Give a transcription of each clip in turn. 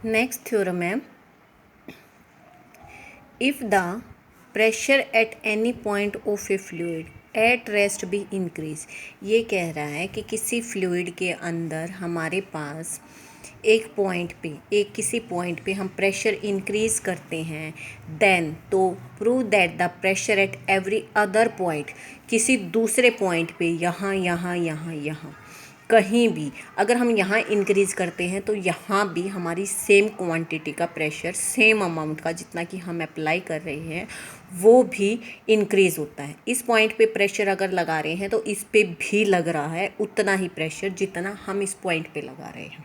Next theorem है, if the pressure at any point of A fluid at rest be increase. ये कह रहा है कि किसी फ्लूइड के अंदर हमारे पास एक पॉइंट पे, एक किसी पॉइंट पे हम प्रेशर इंक्रीज करते हैं, देन तो prove that the pressure at every other point, किसी दूसरे पॉइंट पे यहाँ यहाँ यहाँ यहाँ कहीं भी अगर हम यहाँ इंक्रीज़ करते हैं तो यहाँ भी हमारी सेम क्वांटिटी का प्रेशर, सेम अमाउंट का जितना कि हम अप्लाई कर रहे हैं वो भी इंक्रीज़ होता है। इस पॉइंट पे प्रेशर अगर लगा रहे हैं तो इस पे भी लग रहा है उतना ही प्रेशर जितना हम इस पॉइंट पे लगा रहे हैं।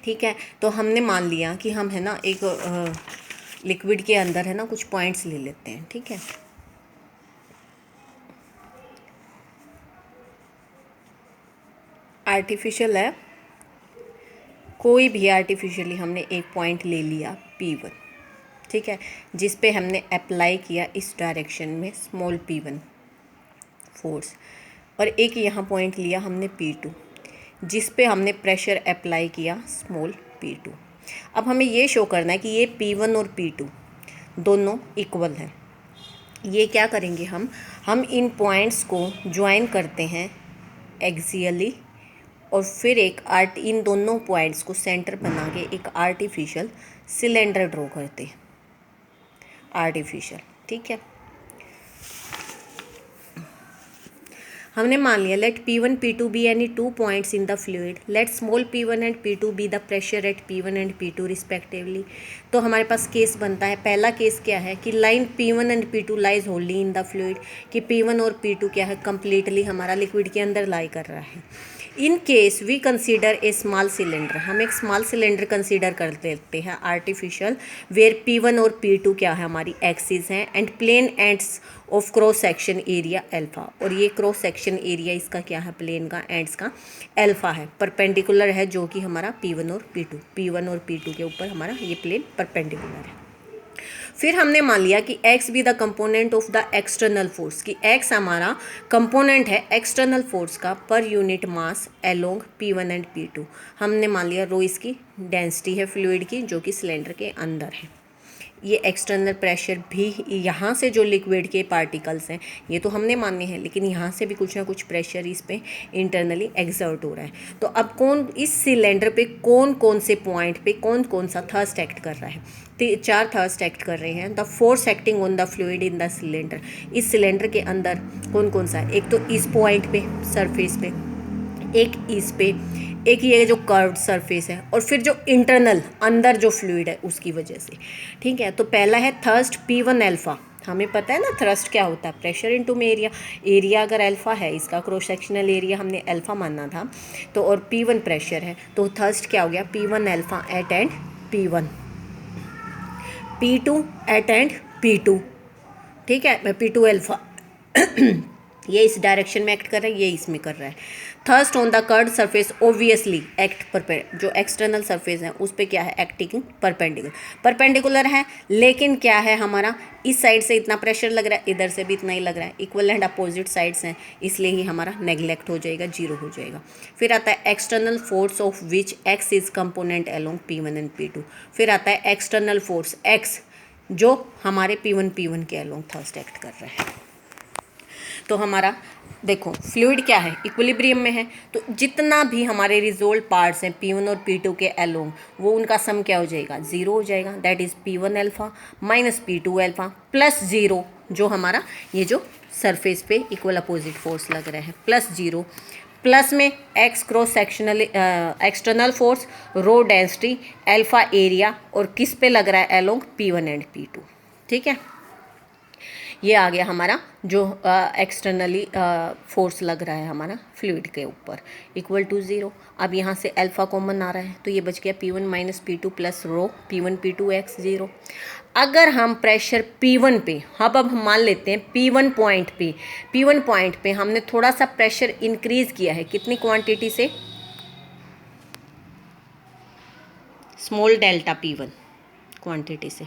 ठीक है, तो हमने मान लिया कि हम है ना एक लिक्विड के अंदर है ना कुछ पॉइंट्स ले लेते हैं। ठीक है, आर्टिफिशियल है, कोई भी आर्टिफिशियली हमने एक पॉइंट ले लिया P1, ठीक है, जिस पे हमने अप्लाई किया इस डायरेक्शन में स्मॉल P1 फोर्स, और एक यहाँ पॉइंट लिया हमने P2 जिस पे हमने प्रेशर अप्लाई किया स्मॉल P2। अब हमें ये शो करना है कि ये P1 और P2 दोनों इक्वल हैं। ये क्या करेंगे, हम इन पॉइंट्स को ज्वाइन करते हैं एक्सियली, और फिर इन दोनों पॉइंट्स को सेंटर बना के एक आर्टिफिशियल सिलेंडर ड्रॉ करते हैं, आर्टिफिशियल। ठीक है, हमने मान लिया let P1 P2 be any two points in the fluid, let small P1 and P2 be the pressure at P1 and P2 respectively. तो हमारे पास केस बनता है, पहला केस क्या है कि line P1 and P2 lies होल्डली इन द फ्लूइड, कि P1 और P2 क्या है, कंप्लीटली हमारा लिक्विड के अंदर लाई कर रहा है। In case we consider a small cylinder, हम एक स्मॉल सिलेंडर कंसीडर कर लेते हैं आर्टिफिशियल, वेयर P1 और P2 क्या है, हमारी एक्सिस हैं, and plane ends of cross section area alpha, और ये क्रॉस सेक्शन एरिया इसका क्या है, प्लेन का एंड्स का अल्फा है, परपेंडिकुलर है जो कि हमारा P1 और P2 के ऊपर हमारा ये प्लेन परपेंडिकुलर है। फिर हमने मान लिया कि x भी the component of the external force, कि x हमारा कंपोनेंट है एक्सटर्नल फोर्स का per unit mass along P1 and P2। हमने मान लिया रो इसकी डेंसिटी है फ्लूइड की जो कि सिलेंडर के अंदर है। ये एक्सटर्नल प्रेशर भी, यहाँ से जो लिक्विड के पार्टिकल्स हैं ये तो हमने माने हैं, लेकिन यहाँ से भी कुछ ना कुछ प्रेशर इस पे इंटरनली एक्सर्ट हो रहा है। तो अब कौन इस सिलेंडर पे कौन कौन से पॉइंट पे कौन कौन सा थर्स्ट एक्ट कर रहा है, तो 4 थर्स्ट एक्ट कर रहे हैं। The force acting on the fluid in the cylinder, इस सिलेंडर के अंदर कौन कौन सा है, एक तो इस पॉइंट पे सरफेस पे, एक इस पे, एक ये जो कर्व्ड सरफेस है, और फिर जो इंटरनल अंदर जो फ्लूइड है उसकी वजह से। ठीक है, तो पहला है थर्स्ट P1 अल्फा, हमें पता है ना थ्रस्ट क्या होता है, प्रेशर इनटू में एरिया, एरिया अगर अल्फा है, इसका क्रॉस सेक्शनल एरिया हमने अल्फा माना था, तो और P1 प्रेशर है, तो थर्स्ट क्या हो गया, P1 alpha at end P1, P2 at end P2। ठीक है, P2 अल्फा ये इस डायरेक्शन में एक्ट कर रहा है, ये इसमें कर रहा है। Thrust on the curved surface obviously act जो एक्सटर्नल सरफेस है उस पर क्या है, एक्टिंग परपेंडिकुलर है, लेकिन क्या है हमारा इस साइड से इतना प्रेशर लग रहा है, इधर से भी इतना ही लग रहा है, इक्वल एंड अपोजिट साइड्स हैं, इसलिए ही हमारा नेग्लेक्ट हो जाएगा, जीरो हो जाएगा। फिर आता है external force of which x is component along P1 and P2। फिर आता है एक्सटर्नल फोर्स एक्स जो हमारे P1 के अलोंग थर्स्ट एक्ट कर रहा है। तो हमारा देखो फ्लूइड क्या है, इक्विलिब्रियम में है, तो जितना भी हमारे रिजोल्व पार्ट्स हैं P1 और P2 के अलोंग, वो उनका सम क्या हो जाएगा, ज़ीरो हो जाएगा। That is P1 alpha minus P2 alpha plus zero, जो हमारा ये जो सरफेस पे इक्वल अपोजिट फोर्स लग रहा है, प्लस ज़ीरो, प्लस में x cross sectional external force, rho density, alpha area, और किस पे लग रहा है, अलोंग P1 एंड P2। ठीक है, ये आ गया हमारा जो एक्सटर्नली फोर्स लग रहा है हमारा फ्लूइड के ऊपर, इक्वल टू ज़ीरो। अब यहाँ से अल्फ़ा कॉमन आ रहा है, तो ये बच गया P1 माइनस P2 प्लस रो P1 P2 x ज़ीरो। अगर हम प्रेशर P1 पे, अब हम मान लेते हैं P1 पॉइंट पे हमने थोड़ा सा प्रेशर इंक्रीज़ किया है, कितनी क्वांटिटी से, स्मॉल डेल्टा P1 क्वांटिटी से,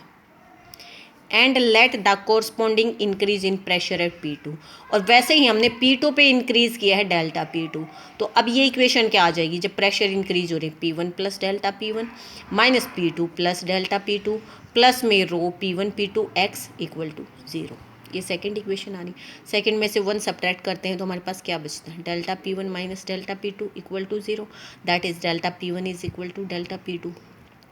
and let the corresponding increase in pressure at P2। और वैसे ही हमने P2 पे इंक्रीज किया है डेल्टा P2, तो अब ये इक्वेशन क्या आ जाएगी, जब प्रेशर इंक्रीज हो रही है P1 plus delta P1 minus P2 plus delta P2 plus में रो P1 P2 x equal to 0। ये सेकंड इक्वेशन आ रही। सेकंड में से 1 सब्ट्रैक्ट करते हैं तो हमारे पास क्या बचता है, delta P1 minus delta P2 equal to 0, that is delta P1 is equal to delta P2।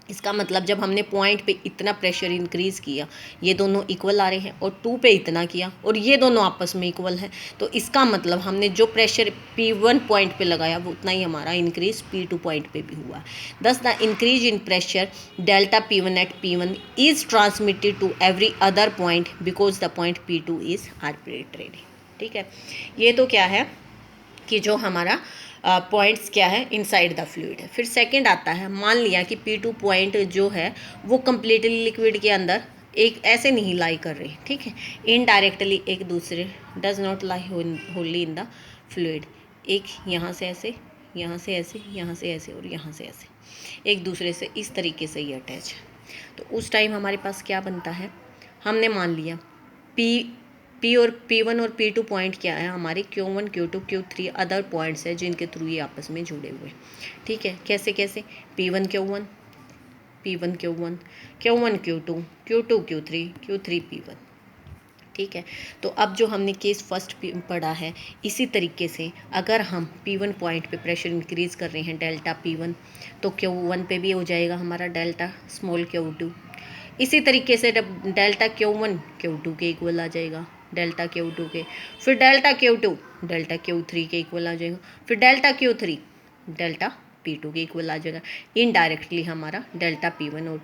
इसका मतलब जब हमने पॉइंट पे इतना प्रेशर इंक्रीज़ किया, ये दोनों इक्वल आ रहे हैं, और 2 पे इतना किया और ये दोनों आपस में इक्वल है, तो इसका मतलब हमने जो प्रेशर P1 पॉइंट पे लगाया वो उतना ही हमारा इंक्रीज P2 पॉइंट पे भी हुआ। Thus the increase in pressure delta P1 at P1 is transmitted to every other point because the point P2 is arbitrary. ठीक है, ये तो क्या है कि जो हमारा पॉइंट्स क्या है इनसाइड द फ्लूइड है। फिर सेकंड आता है, मान लिया कि P2 पॉइंट जो है वो कम्प्लीटली लिक्विड के अंदर एक ऐसे नहीं लाई कर रही, ठीक है, इनडायरेक्टली एक दूसरे, does not lie Holi in the fluid, एक यहाँ से ऐसे, यहाँ से ऐसे, यहाँ से ऐसे और यहाँ से ऐसे, एक दूसरे से इस तरीके से ये अटैच है। तो उस टाइम हमारे पास क्या बनता है, हमने मान लिया P1 और P2 पॉइंट क्या है हमारे, Q1 Q2 Q3 other points है जिनके थ्रू ये आपस में जुड़े हुए। ठीक है, कैसे कैसे, P1 Q1 P1 Q1 Q1 Q2 Q2 Q3 Q3 P1। ठीक है, तो अब जो हमने केस फर्स्ट पढ़ा है, इसी तरीके से अगर हम P1 पॉइंट पे प्रेशर इंक्रीज़ कर रहे हैं डेल्टा P1, तो Q1 पे भी हो जाएगा हमारा डेल्टा स्मॉल Q2। इसी तरीके से डेल्टा Q1 Q2 के इक्वल आ जाएगा, डेल्टा Q2 के, फिर डेल्टा Q2 डेल्टा Q3 के इक्वल आ जाएगा, फिर डेल्टा Q3 डेल्टा P2 के इक्वल आ जाएगा। इनडायरेक्टली हमारा डेल्टा P1 और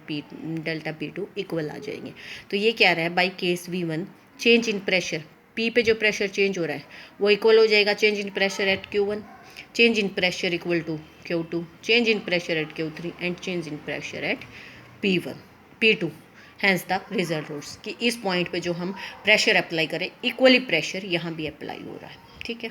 डेल्टा P2 इक्वल आ जाएंगे। तो ये क्या रहा है, by case V1 change in pressure, P पे जो प्रेशर चेंज हो रहा है वो इक्वल हो जाएगा change in pressure at Q1, change in pressure equal to Q2, change in pressure at Q3 and change in pressure at P2। Hence the result routes कि इस पॉइंट पे जो हम प्रेशर अप्लाई करें इक्वली प्रेशर यहाँ भी apply हो रहा है। ठीक है।